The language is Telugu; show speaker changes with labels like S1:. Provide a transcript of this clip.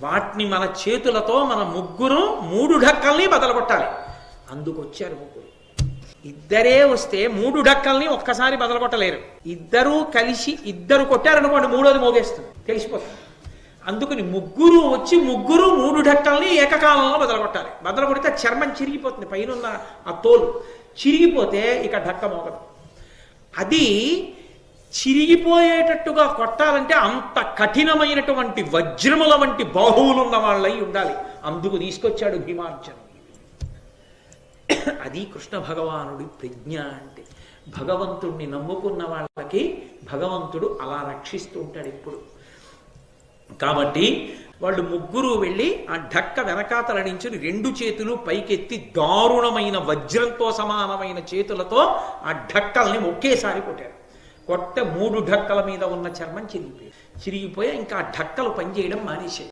S1: వాటిని మన చేతులతో మన ముగ్గురు 3 ఢక్కల్ని బదలగొట్టాలి. అందుకొచ్చారు ముగ్గురు. ఇద్దరే వస్తే 3 ఢక్కల్ని ఒక్కసారి బదలగొట్టలేరు. ఇద్దరు కొట్టారనుకోండి, మూడోది మోగేస్తుంది, తెలిసిపోతుంది. అందుకని ముగ్గురు వచ్చి 3 ఢక్కల్ని ఏకకాలంలో బదలగొట్టాలి. బదలగొడితే చర్మం చిరిగిపోతుంది, పైన ఆ తోలు చిరిగిపోతే ఇక ఢక్క మోగదు. అది చిరిగిపోయేటట్టుగా కొట్టాలంటే అంత కఠినమైనటువంటి వజ్రముల వంటి బాహువులు ఉన్న వాళ్ళై ఉండాలి. అందుకు తీసుకొచ్చాడు భీమార్జును. అది కృష్ణ భగవానుడి ప్రజ్ఞ అంటే. భగవంతుణ్ణి నమ్ముకున్న వాళ్ళకి భగవంతుడు అలా రక్షిస్తూ ఉంటాడు ఎప్పుడు. కాబట్టి వాళ్ళు ముగ్గురు వెళ్ళి ఆ ఢక్క వెనకాతల నుంచి 2 చేతులు పైకెత్తి దారుణమైన వజ్రంతో సమానమైన చేతులతో ఆ ఢక్కల్ని ఒకేసారి కొట్టారు. 3 ఢక్కల మీద ఉన్న చర్మం చిరిగిపోయి ఇంకా ఆ ఢక్కలు పనిచేయడం మానేశాయి.